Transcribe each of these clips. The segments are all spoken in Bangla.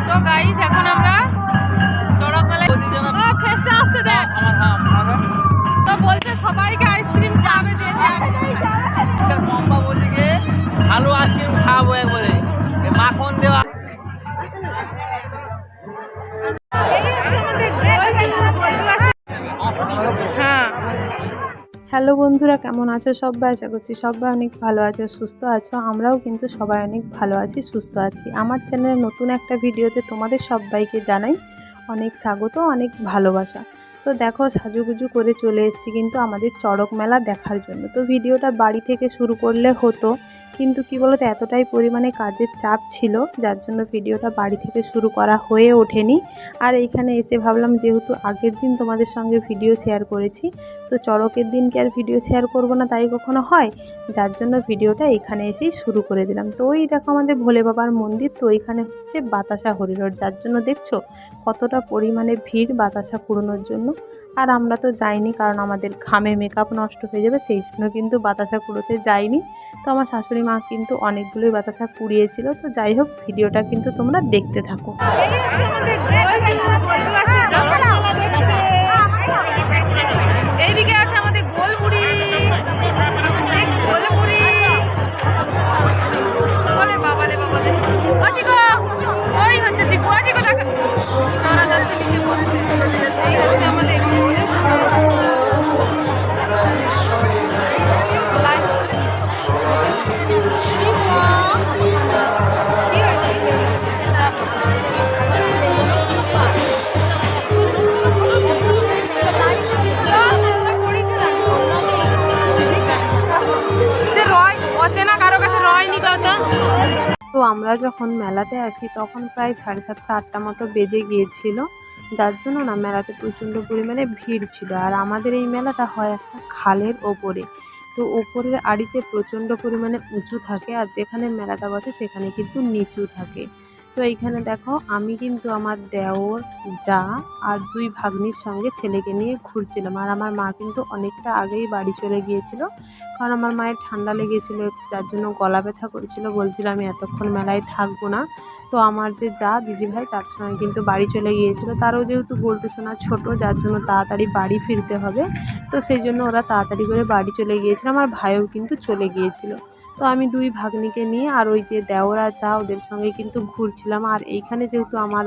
তো গাইস এখন আমরা চড়ক মেলায় ফেস্টা আসছে দেখ। তো বলছে সবাইকে আইসক্রিম চাবে দিয়ে মম্বা বলছে ভালো আইসক্রিম খাবো একবারে মাখন দেওয়া। হ্যালো বন্ধুরা, কেমন আছো সবাই? আশা করছি সবাই অনেক ভালো আছো, সুস্থ আছো। আমরাও কিন্তু সবাই অনেক ভালো আছি, সুস্থ আছি। আমার চ্যানেলে নতুন একটা ভিডিওতে তোমাদের সবাইকে জানাই অনেক স্বাগত, অনেক ভালোবাসা। তো দেখো সাজুগুজু করে চলে এসেছি কিন্তু আমাদের চড়ক মেলা দেখার জন্য। তো ভিডিওটা বাড়ি থেকে শুরু করলে হতো, কিন্তু কি বলতো এতটাই পরিমাণে কাজের চাপ ছিল যার জন্য ভিডিওটা বাড়ি থেকে শুরু করা হয়ে ওঠেনি। আর এইখানে এসে ভাবলাম যেহেতু আগের দিন তোমাদের সঙ্গে ভিডিও শেয়ার করেছি, তো চড়কের দিন কি আর ভিডিও শেয়ার করব না তাই কখনো হয়? যার জন্য ভিডিওটা এখানে এসেই শুরু করে দিলাম। তো ওই দেখো আমাদের ভোলে বাবার মন্দির, তো এইখানে হচ্ছে বাতাসা হরিহর, যার জন্য দেখছো কতটা পরিমাণে ভিড় বাতাসা কুড়োনোর জন্য। আর আমরা তো যাইনি কারণ আমাদের ঘামে মেকআপ নষ্ট হয়ে যাবে, সেই জন্য কিন্তু বাতাসা কুড়োতে যাইনি। তো আমার শাশুড়ি মা কিন্তু অনেকগুলোই বাতাসা কুড়িয়েছিল। তো যাই হোক ভিডিওটা কিন্তু তোমরা দেখতে থাকো। এইদিকে আছে আমাদের গোলপুরি, গোলপুরি বলে বাবালে বাবালে ওই হচ্ছে চিকু আছে গো, দেখা তারা যাচ্ছে নিচে বসতে। এই হচ্ছে আমাদের তো আমরা যখন মেলাতে আসি তখন প্রায় 7:30 8টা মতো বেজে গিয়েছিল, যার জন্য না মেলাতে প্রচণ্ড পরিমাণে ভিড় ছিল। আর আমাদের এই মেলাটা হয় একটা খালের ওপরে, তো ওপরের আড়িতে প্রচণ্ড পরিমাণে উঁচু থাকে, আর যেখানে মেলাটা বসে সেখানে কিন্তু নিচু থাকে। তো এইখানে দেখো আমি কিন্তু আমার দেওর, যা আর 2 ভাগ্নির সঙ্গে ছেলেকে নিয়ে ঘুরছিলাম। আর আমার মা কিন্তু অনেকটা আগেই বাড়ি চলে গিয়েছিল, কারণ আমার মায়ের ঠান্ডা লেগেছিল, যার জন্য গলা ব্যথা করেছিল, বলছিল আমি এতক্ষণ মেলায় থাকবো না। তো আমার যে যা দিদিভাই তার সঙ্গে কিন্তু বাড়ি চলে গিয়েছিল, তারও যেহেতু বল্টু সোনা ছোটো, যার জন্য তাড়াতাড়ি বাড়ি ফিরতে হবে, তো সেই জন্য ওরা তাড়াতাড়ি করে বাড়ি চলে গিয়েছিল। আমার ভাইও কিন্তু চলে গিয়েছিল। তো আমি 2 ভাগ্নিকে নিয়ে আর ওই যে দেওরা যা ওদের সঙ্গে কিন্তু ঘুরছিলাম। আর এইখানে যেহেতু আমার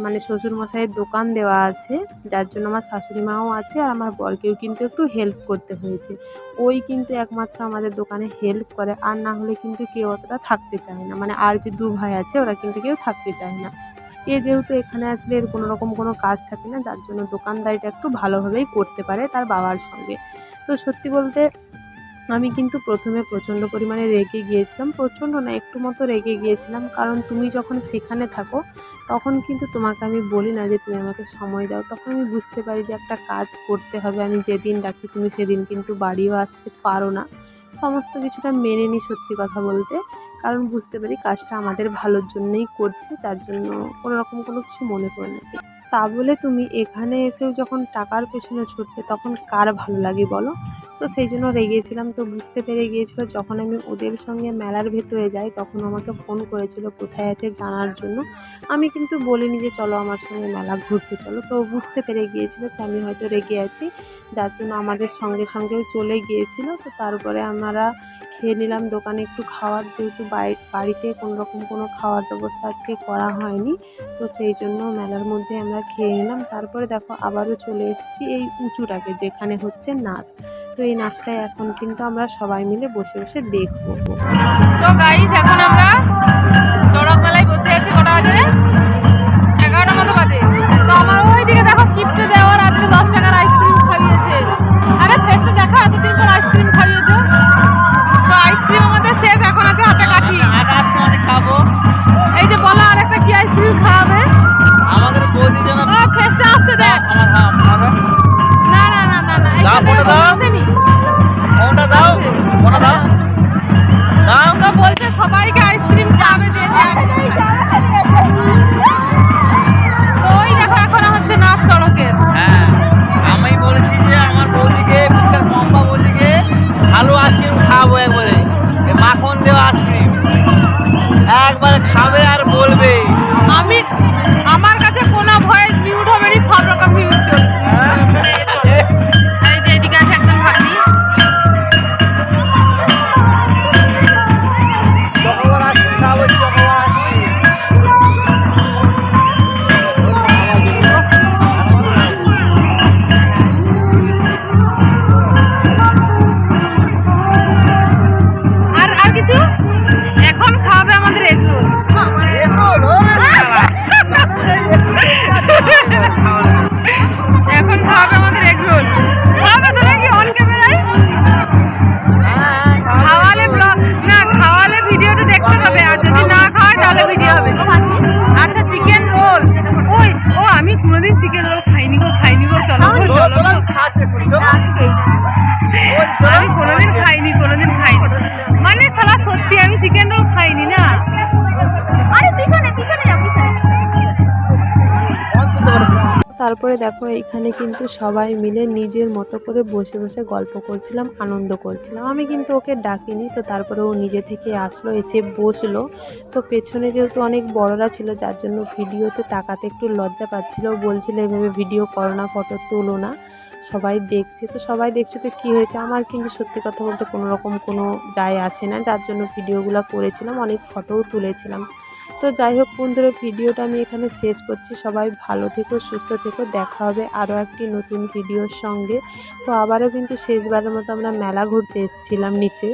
মানে শ্বশুরমশাইয়ের দোকান দেওয়া আছে, যার জন্য আমার শাশুড়ি মাও আছে, আর আমার বরকেও কিন্তু একটু হেল্প করতে হয়েছে। ওই কিন্তু একমাত্র আমাদের দোকানে হেল্প করে, আর না হলে কিন্তু কেউ অতটা থাকতে চায় না। মানে আর যে 2 ভাই আছে ওরা কিন্তু কেউ থাকতে চায় না। যেহেতু এখানে আসলে এর কোনো রকম কোনো কাজ থাকে না, যার জন্য দোকানদারিটা একটু ভালোভাবেই করতে পারে তার বাবার সঙ্গে। তো সত্যি বলতে আমি কিন্তু প্রথমে প্রচণ্ড পরিমাণে রেগে গিয়েছিলাম, প্রচণ্ড না একটু মতো রেগে গিয়েছিলাম, কারণ তুমি যখন সেখানে থাকো তখন কিন্তু তোমাকে আমি বলি না যে তুমি আমাকে সময় দাও, তখন আমি বুঝতে পারি যে একটা কাজ করতে হবে, আমি যেদিন ডাকি তুমি সেদিন কিন্তু বাড়িও আসতে পারো না। সমস্ত কিছুটা মেনে নিই সত্যি কথা বলতে, কারণ বুঝতে পারি কাজটা আমাদের ভালোর জন্যই করছে, যার জন্য কোনো রকম কোনো কিছু মনে করে না। তা বলে তুমি এখানে এসেও যখন টাকার পেছনে ছুটবে তখন কার ভালো লাগে বলো? তো সেই জন্য রেগেছিলাম। তো বুঝতে পেরে গিয়েছিল যখন আমি ওদের সঙ্গে মেলার ভেতরে যাই, তখন আমাকে ফোন করেছিল কোথায় আছে জানার জন্য। আমি কিন্তু বলিনি যে চলো আমার সঙ্গে মেলা ঘুরতে চলো। তো বুঝতে পেরে গিয়েছিল যে আমি হয়তো রেগে আছি, যার জন্য আমাদের সঙ্গে সঙ্গেও চলে গিয়েছিল। তো তারপরে আমরা খেয়ে নিলাম দোকানে একটু খাওয়ার, যেহেতু বাড়িতে কোনো রকম কোনো খাওয়ার ব্যবস্থা আজকে করা হয়নি, তো সেই জন্য মেলার মধ্যে আমরা খেয়ে নিলাম। তারপরে দেখো আবারও চলে এসেছি এই উঁচুটাকে, যেখানে হচ্ছে নাচ। তো এই নাচটাই এখন কিন্তু আমরা সবাই মিলে বসে বসে দেখবো। তো গাইস এখন আমরা চড়ক মেলায় বসে আছি, কটা বাজে? 11টা মতো বাজে। তো আমার ওইদিকে দেখো কিপটে দেওয়ার আজকে 10 টাকার আইসক্রিম খাইয়েছে। আরে ফেস্টে দেখা এতদিন পর আইসক্রিম খাইয়েছে। তো আইসক্রিম আমাদের শেষ, এখন আছে হাতে কাঠি খাবো। এই যে বলা আর একটা কি আইসক্রিম খাওয়াবে আমাদের বৌদি যেন ফেস্টে আসছে দেখ। না না না না না দাও তো বলছে সবাইকে আইসক্রিম চাবে দিয়ে তো ওই দেখো এখন হচ্ছে নাচ চড়কের। হ্যাঁ আমি বলেছি যে আমার বৌদিকে মম্বা বৌদিকে ভালো আইসক্রিম খাবো একবারে মাখন দেওয়া আইসক্রিম একবারে খাবে আর বলবে। আমি তারপরে দেখো এইখানে কিন্তু সবাই মিলে নিজের মতো করে বসে বসে গল্প করছিলাম, আনন্দ করছিলাম। আমি কিন্তু ওকে ডাকিনি, তো তারপরে ও নিজে থেকে আসলো, এসে বসলো। তো পেছনে যেহেতু অনেক বড়রা ছিল, যার জন্য ভিডিওতে তাকাতে একটু লজ্জা পাচ্ছিল। বলছিল এভাবে ভিডিও করো না, ফটো তোলো না, সবাই দেখছে। তো সবাই দেখছে তো কী হয়েছে, আমার কিন্তু সত্যি কথা বলতে কোনো রকম কোনো যায় আসে না, যার জন্য ভিডিওগুলো করেছিলাম, অনেক ফটোও তুলেছিলাম। তো যাই হোক বন্ধুরা, ভিডিওটা আমি এখানে শেষ করছি। সবাই ভালো থেকো, সুস্থ থেকো, দেখা হবে আরও একটি নতুন ভিডিওর সঙ্গে। তো আবারও কিন্তু শেষবারের মতো আমরা মেলা ঘুরতে এসেছিলাম নিচে।